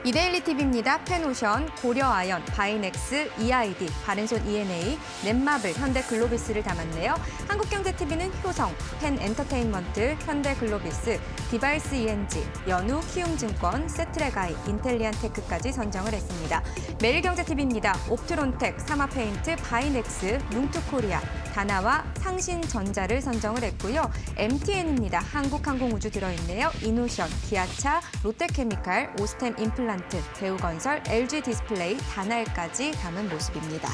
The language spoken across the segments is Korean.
이데일리 TV입니다. 펜오션, 고려아연, 바이넥스, EID, 바른손 ENA, 넷마블, 현대글로비스를 담았네요. 한국경제TV는 효성, 펜엔터테인먼트, 현대글로비스, 디바이스 ENG, 연우, 키움증권, 세트레가이, 인텔리안테크까지 선정을 했습니다. 매일경제TV입니다. 옵트론텍, 사마페인트, 바이넥스, 뭉투코리아, 다나와 상신전자를 선정을 했고요. MTN입니다. 한국항공우주 들어있네요. 이노션, 기아차, 롯데케미칼, 오스템 임플란트, 대우건설, LG디스플레이, 다날까지 담은 모습입니다.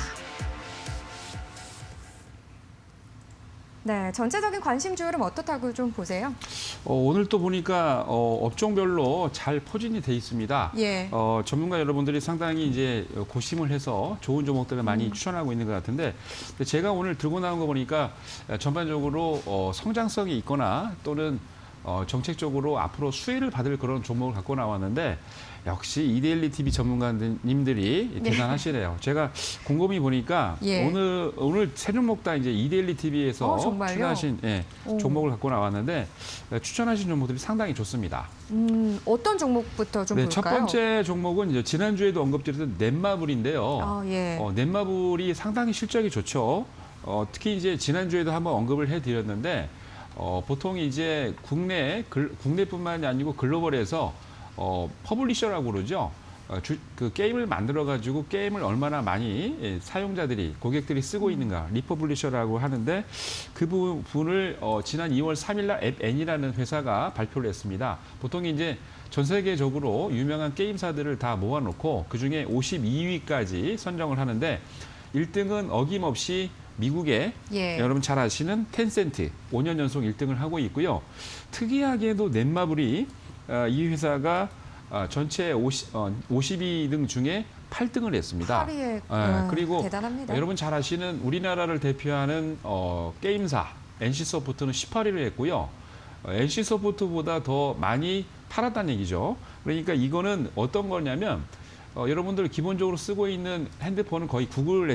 네, 전체적인 관심주는 어떻다고 좀 보세요? 오늘 또 보니까 업종별로 잘 포진이 돼 있습니다. 예. 전문가 여러분들이 상당히 이제 고심을 해서 좋은 종목들을 많이 추천하고 있는 것 같은데 제가 오늘 들고 나온 거 보니까 전반적으로 성장성이 있거나 또는 정책적으로 앞으로 수혜를 받을 그런 종목을 갖고 나왔는데 역시 이데일리 TV 전문가님들이 대단하시네요. 제가 곰곰이 보니까 예. 오늘 세 종목 다 이제 이데일리 TV에서 정말요? 추천하신 종목을 갖고 나왔는데 추천하신 종목들이 상당히 좋습니다. 어떤 종목부터 좀 네, 볼까요? 첫 번째 종목은 이제 지난주에도 언급드렸던 넷마블인데요. 예. 넷마블이 상당히 실적이 좋죠. 특히 이제 지난주에도 한번 언급을 해드렸는데 보통 이제 국내뿐만이 아니고 글로벌에서 퍼블리셔라고 그러죠. 그 게임을 만들어가지고 게임을 얼마나 많이 사용자들이, 고객들이 쓰고 있는가, 리퍼블리셔라고 하는데 그 부분을 지난 2월 3일 날 앱N이라는 회사가 발표를 했습니다. 보통 이제 전 세계적으로 유명한 게임사들을 다 모아놓고 그중에 52위까지 선정을 하는데 1등은 어김없이 미국의 여러분 잘 아시는 텐센트 5년 연속 1등을 하고 있고요. 특이하게도 넷마블이 이 회사가 전체 52등 중에 8등을 했습니다. 8위에 그리고 대단합니다. 여러분 잘 아시는 우리나라를 대표하는 게임사 NC소프트는 18위를 했고요. NC소프트보다 더 많이 팔았다는 얘기죠. 그러니까 이거는 어떤 거냐면 여러분들 기본적으로 쓰고 있는 핸드폰은 거의 구글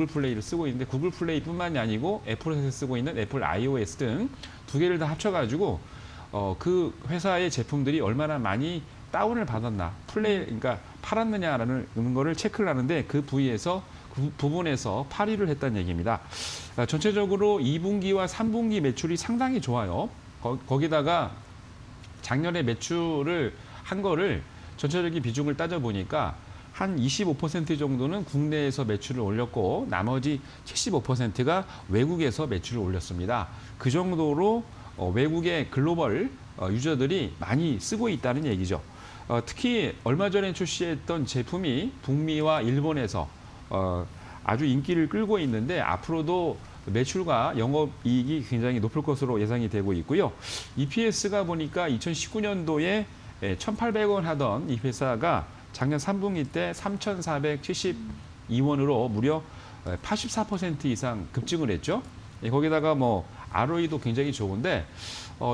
플레이를 쓰고 있는데 구글 플레이뿐만이 아니고 애플에서 쓰고 있는 애플 iOS 등 두 개를 다 합쳐가지고 그 회사의 제품들이 얼마나 많이 다운을 받았나, 그러니까 팔았느냐라는 거를 체크를 하는데 그 부분에서 8위를 했다는 얘기입니다. 전체적으로 2분기와 3분기 매출이 상당히 좋아요. 거기다가 작년에 매출을 한 거를 전체적인 비중을 따져보니까 한 25% 정도는 국내에서 매출을 올렸고 나머지 75%가 외국에서 매출을 올렸습니다. 그 정도로 외국의 글로벌 유저들이 많이 쓰고 있다는 얘기죠. 특히 얼마 전에 출시했던 제품이 북미와 일본에서 아주 인기를 끌고 있는데 앞으로도 매출과 영업이익이 굉장히 높을 것으로 예상이 되고 있고요. EPS가 보니까 2019년도에 1,800원 하던 이 회사가 작년 3분기 때 3,472원으로 무려 84% 이상 급증을 했죠. 거기다가 뭐 ROE도 굉장히 좋은데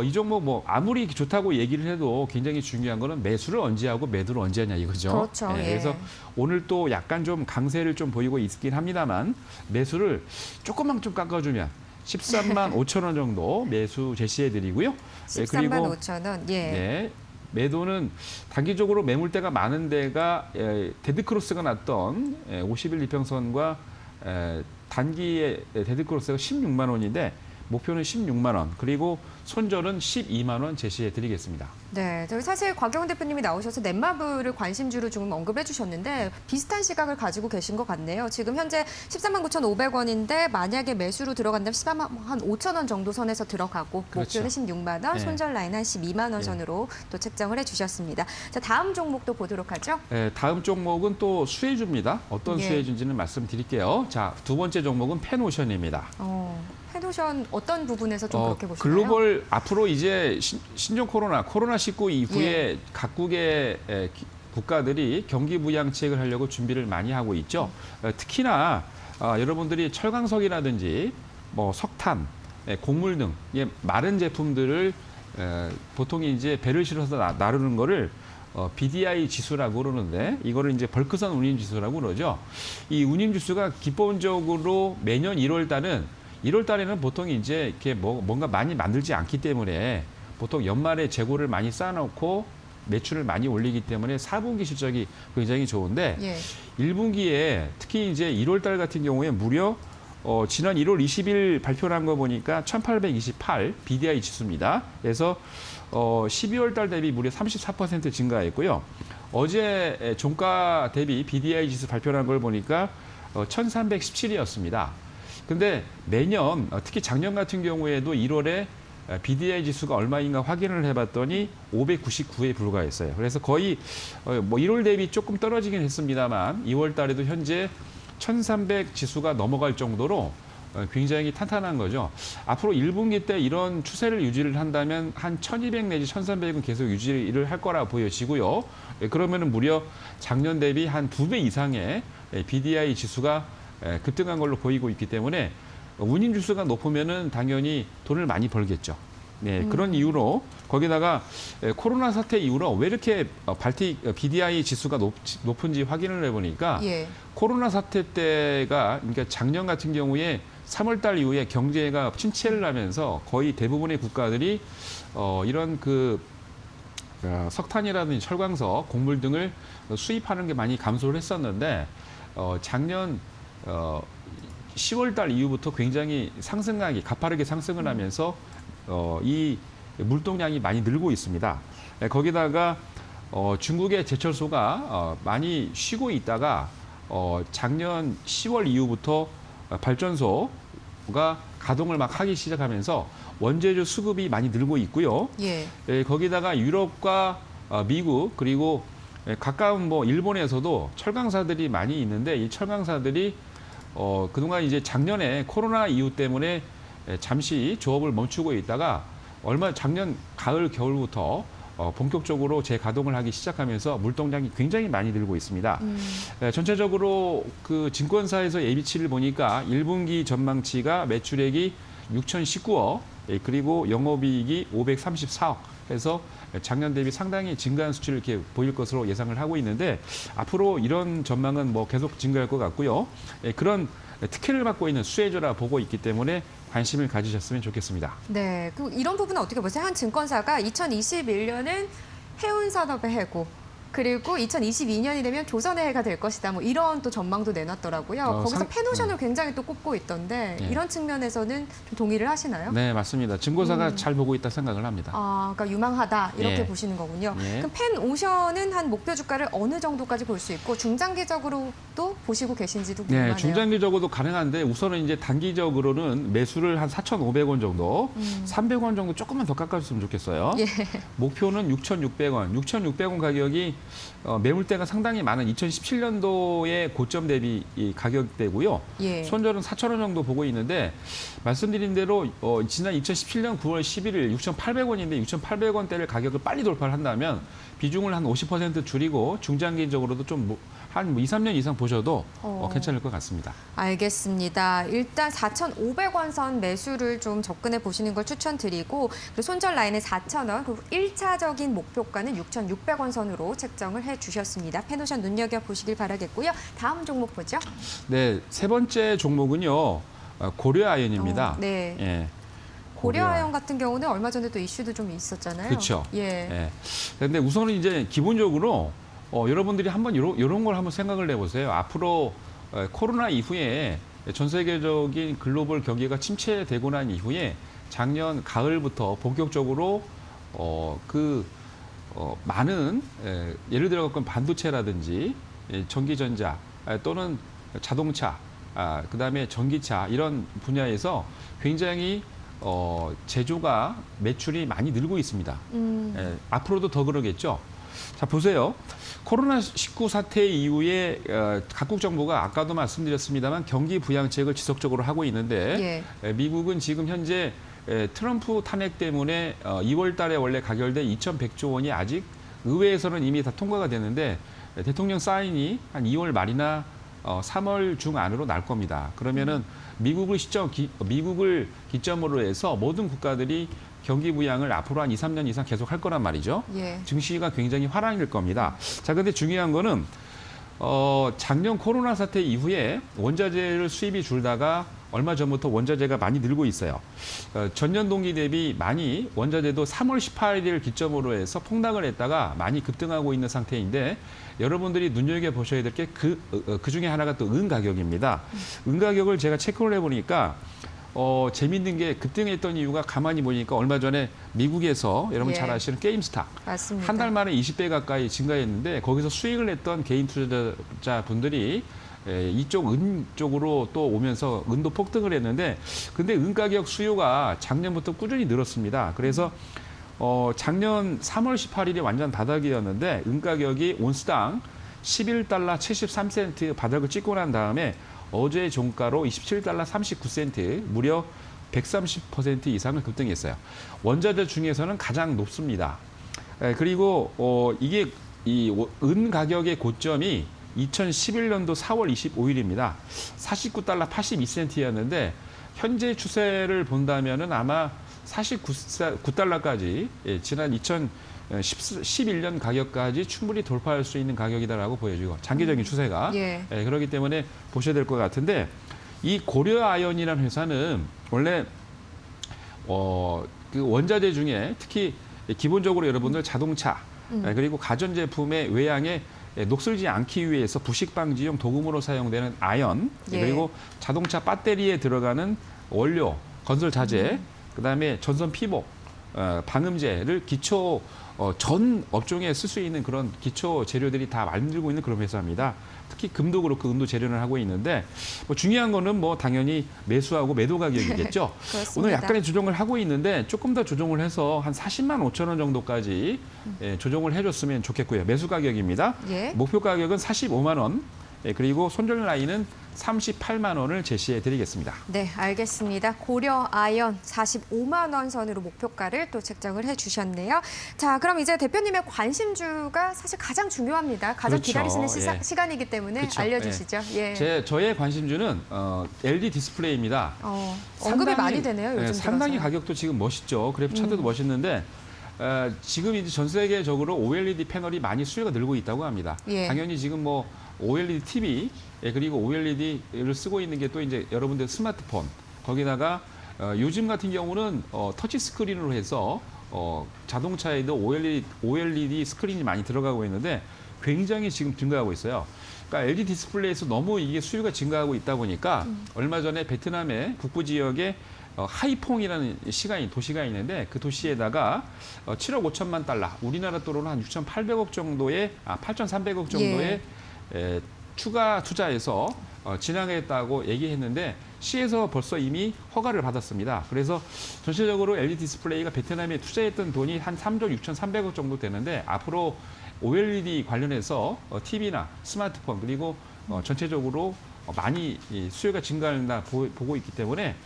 이 종목 아무리 좋다고 얘기를 해도 굉장히 중요한 거는 매수를 언제 하고 매도를 언제 하냐 이거죠. 그렇죠. 예. 그래서 오늘 또 약간 좀 강세를 좀 보이고 있긴 합니다만 매수를 조금만 좀 깎아주면 13만 5천 원 정도 매수 제시해드리고요. 13만 5천 원. 예. 네. 매도는 단기적으로 매물대가 많은 데가 데드크로스가 났던 51 이평선과 단기의 데드크로스가 16만 원인데 목표는 16만 원, 그리고 손절은 12만 원 제시해 드리겠습니다. 네, 저희 사실 곽영훈 대표님이 나오셔서 넷마블을 관심주로 좀 언급해 주셨는데 비슷한 시각을 가지고 계신 것 같네요. 지금 현재 13만 9,500원인데 만약에 매수로 들어간다면 14만 한 5천 원 정도 선에서 들어가고 그렇죠. 목표는 16만 원, 네. 손절 라인 한 12만 원 선으로 또 책정을 해주셨습니다. 자, 다음 종목도 보도록 하죠. 네, 다음 종목은 또 수혜주입니다. 어떤 수혜주인지는 말씀드릴게요. 자, 두 번째 종목은 펜오션입니다. 펜오션 어떤 부분에서 좀 그렇게 보시나요? 글로벌 앞으로 이제 신종 코로나19 이후에 각국의 국가들이 경기 부양책을 하려고 준비를 많이 하고 있죠. 특히나 여러분들이 철강석이라든지 뭐 석탄, 곡물 등 마른 제품들을 보통 이제 배를 실어서 나르는 거를 BDI 지수라고 그러는데 이거를 이제 벌크선 운임 지수라고 그러죠. 이 운임 지수가 기본적으로 매년 1월 달에는 보통 이제 이렇게 뭔가 많이 만들지 않기 때문에 보통 연말에 재고를 많이 쌓아놓고 매출을 많이 올리기 때문에 4분기 실적이 굉장히 좋은데 예. 1분기에 특히 이제 1월 달 같은 경우에 무려 지난 1월 20일 발표한 거 보니까 1828 BDI 지수입니다. 그래서 12월 달 대비 무려 34% 증가했고요. 어제 종가 대비 BDI 지수 발표한 걸 보니까 1317이었습니다. 근데 매년 특히 작년 같은 경우에도 1월에 BDI 지수가 얼마인가 확인을 해봤더니 599에 불과했어요. 그래서 거의 뭐 1월 대비 조금 떨어지긴 했습니다만 2월 달에도 현재 1300 지수가 넘어갈 정도로 굉장히 탄탄한 거죠. 앞으로 1분기 때 이런 추세를 유지를 한다면 한 1200 내지 1300은 계속 유지를 할 거라 보여지고요. 그러면은 무려 작년 대비 한 2배 이상의 BDI 지수가 급등한 걸로 보이고 있기 때문에 운임 지수가 높으면은 당연히 돈을 많이 벌겠죠. 네, 그런 이유로 거기다가 코로나 사태 이후로 왜 이렇게 BDI 지수가 높은지 확인을 해보니까 예. 코로나 사태 때가 그러니까 작년 같은 경우에 3월 달 이후에 경제가 침체를 하면서 거의 대부분의 국가들이 이런 석탄이라든지 철광석, 곡물 등을 수입하는 게 많이 감소를 했었는데 작년 10월 달 이후부터 굉장히 가파르게 상승을 하면서 이 물동량이 많이 늘고 있습니다. 거기다가 중국의 제철소가 많이 쉬고 있다가 작년 10월 이후부터 발전소가 가동을 막 하기 시작하면서 원재료 수급이 많이 늘고 있고요. 예. 거기다가 유럽과 미국 그리고 가까운 뭐 일본에서도 철강사들이 많이 있는데 이 철강사들이 그동안 이제 작년에 코로나 이후 때문에 잠시 조업을 멈추고 있다가 작년 가을 겨울부터 본격적으로 재가동을 하기 시작하면서 물동량이 굉장히 많이 늘고 있습니다. 전체적으로 그 증권사에서 예비치를 보니까 1분기 전망치가 매출액이 6,019억 그리고 영업이익이 534억 해서 작년 대비 상당히 증가한 수치를 이렇게 보일 것으로 예상을 하고 있는데 앞으로 이런 전망은 뭐 계속 증가할 것 같고요. 그런 특혜를 받고 있는 수혜주라 보고 있기 때문에 관심을 가지셨으면 좋겠습니다. 네, 이런 부분은 어떻게 보세요? 한 증권사가 2021년은 해운산업의 해고, 그리고 2022년이 되면 조선의 해가 될 것이다. 뭐 이런 또 전망도 내놨더라고요. 거기서 페노션을 굉장히 또 꼽고 있던데 예. 이런 측면에서는 좀 동의를 하시나요? 네, 맞습니다. 증권사가 잘 보고 있다 생각을 합니다. 아, 그러니까 유망하다 이렇게 예. 보시는 거군요. 예. 그럼 펜오션은 한 목표 주가를 어느 정도까지 볼 수 있고 중장기적으로도 보시고 계신지도 궁금하네요. 네, 중장기적으로도 가능한데 우선은 이제 단기적으로는 매수를 한 4,500원 정도, 300원 정도 조금만 더 깎아줬으면 좋겠어요. 예. 목표는 6,600원. 6,600원 가격이 매물대가 상당히 많은 2017년도의 고점 대비 이 가격대고요. 예. 손절은 4,000원 정도 보고 있는데 말씀드린 대로 지난 2017년 9월 11일 6,800원인데 6,800원대를 가격을 빨리 돌파를 한다면 비중을 한 50% 줄이고 중장기적으로도 좀 한 2, 3년 이상 보셔도 괜찮을 것 같습니다. 알겠습니다. 일단 4,500원 선 매수를 좀 접근해 보시는 걸 추천드리고 그리고 손절 라인은 4,000원 그리고 1차적인 목표가는 6,600원 선으로 책정을 해주셨습니다. 페노션 눈여겨보시길 바라겠고요. 다음 종목 보죠. 네, 세 번째 종목은요. 고려아연입니다. 네. 예. 고려아연 같은 경우는 얼마 전에 또 이슈도 좀 있었잖아요. 그렇죠. 예. 예. 근데 우선은 이제 기본적으로 여러분들이 한번 이런 걸 한번 생각을 해보세요. 앞으로 코로나 이후에 전 세계적인 글로벌 경기가 침체되고 난 이후에 작년 가을부터 본격적으로 많은 예를 들어 갖고 반도체라든지 전기전자 또는 자동차, 그다음에 전기차 이런 분야에서 굉장히 제조가 매출이 많이 늘고 있습니다. 앞으로도 더 그러겠죠. 자, 보세요. 코로나19 사태 이후에 각국 정부가 아까도 말씀드렸습니다만 경기 부양책을 지속적으로 하고 있는데 미국은 지금 현재 트럼프 탄핵 때문에 2월 달에 원래 가결된 2,100조 원이 아직 의회에서는 이미 다 통과가 됐는데 대통령 사인이 한 2월 말이나 3월 중 안으로 날 겁니다. 그러면은 미국을 기점으로 해서 모든 국가들이 경기 부양을 앞으로 한 2, 3년 이상 계속 할 거란 말이죠. 예. 증시가 굉장히 화랑일 겁니다. 자, 근데 중요한 거는 작년 코로나 사태 이후에 원자재를 수입이 줄다가 얼마 전부터 원자재가 많이 늘고 있어요. 전년 동기 대비 많이 원자재도 3월 18일 기점으로 해서 폭락을 했다가 많이 급등하고 있는 상태인데 여러분들이 눈여겨보셔야 될 게 그 중에 하나가 또 은 가격입니다. 은 가격을 제가 체크를 해보니까 재밌는 게 급등했던 이유가 가만히 보니까 얼마 전에 미국에서 여러분 예. 잘 아시는 게임스탑 맞습니다. 한 달 만에 20배 가까이 증가했는데 거기서 수익을 냈던 개인 투자자분들이 이쪽 은 쪽으로 또 오면서 은도 폭등을 했는데 근데 은 가격 수요가 작년부터 꾸준히 늘었습니다. 그래서 작년 3월 18일이 완전 바닥이었는데 은 가격이 온스당 11달러 73센트 바닥을 찍고 난 다음에 어제 종가로 27달러 39센트 무려 130% 이상을 급등했어요. 원자재 중에서는 가장 높습니다. 그리고 이게 이 은 가격의 고점이 2011년도 4월 25일입니다. 49달러 82센트였는데 현재 추세를 본다면은 아마 49달러까지 지난 2011년 가격까지 충분히 돌파할 수 있는 가격이다라고 보여지고 장기적인 추세가 예. 그렇기 때문에 보셔야 될 것 같은데 이 고려아연이라는 회사는 원래 그 원자재 중에 특히 기본적으로 여러분들 자동차 그리고 가전제품의 외양에 녹슬지 않기 위해서 부식 방지용 도금으로 사용되는 아연 예. 그리고 자동차 배터리에 들어가는 원료, 건설 자재, 그다음에 전선 피복, 방음제를 기초 전 업종에 쓸 수 있는 그런 기초 재료들이 다 만들고 있는 그런 회사입니다. 특히 금도 그렇고 은도 재련을 하고 있는데 뭐 중요한 거는 뭐 당연히 매수하고 매도 가격이겠죠. 그렇습니다. 오늘 약간의 조정을 하고 있는데 조금 더 조정을 해서 한 40만 5천 원 정도까지 조정을 해줬으면 좋겠고요. 매수 가격입니다. 예. 목표 가격은 45만 원, 그리고 손절 라인은 38만 원을 제시해 드리겠습니다. 네, 알겠습니다. 고려 아연 45만 원 선으로 목표가를 또 책정을 해주셨네요. 자, 그럼 이제 대표님의 관심주가 사실 가장 중요합니다. 가장 그렇죠. 기다리시는 예. 시간이기 때문에 그렇죠. 알려주시죠. 예. 저의 관심주는 LED 디스플레이입니다. 언급이 많이 되네요, 요즘 상당히 들어서. 가격도 지금 멋있죠. 그래프 차트도 멋있는데 지금 이제 전 세계적으로 OLED 패널이 많이 수요가 늘고 있다고 합니다. 예. 당연히 지금 뭐 OLED TV 그리고 OLED를 쓰고 있는 게 또 이제 여러분들 스마트폰 거기다가 요즘 같은 경우는 터치 스크린으로 해서 자동차에도 OLED 스크린이 많이 들어가고 있는데 굉장히 지금 증가하고 있어요. 그러니까 LED 디스플레이에서 너무 이게 수요가 증가하고 있다 보니까 얼마 전에 베트남의 북부 지역에 하이퐁이라는 도시가 있는데 그 도시에다가 7억 5천만 달러, 우리나라 돈으로 한 6,800억 정도의 8,300억 정도의 추가 투자해서 진행했다고 얘기했는데 시에서 벌써 이미 허가를 받았습니다. 그래서 전체적으로 LED 디스플레이가 베트남에 투자했던 돈이 한 3조 6,300억 정도 되는데 앞으로 OLED 관련해서 TV나 스마트폰 그리고 전체적으로 많이 수요가 증가한다 보고 있기 때문에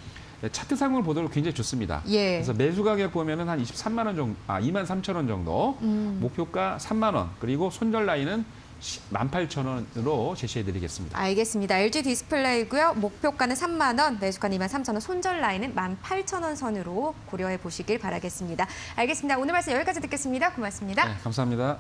차트상을 보도록 굉장히 좋습니다. 예. 그래서 매수 가격 보면은 한 23만 원 정도, 2만 3천 원 정도, 목표가 3만 원, 그리고 손절 라인은 18,000원으로 제시해드리겠습니다. 알겠습니다. LG 디스플레이고요. 목표가는 3만 원, 매수가는 23,000원, 손절 라인은 18,000원 선으로 고려해 보시길 바라겠습니다. 알겠습니다. 오늘 말씀 여기까지 듣겠습니다. 고맙습니다. 네, 감사합니다.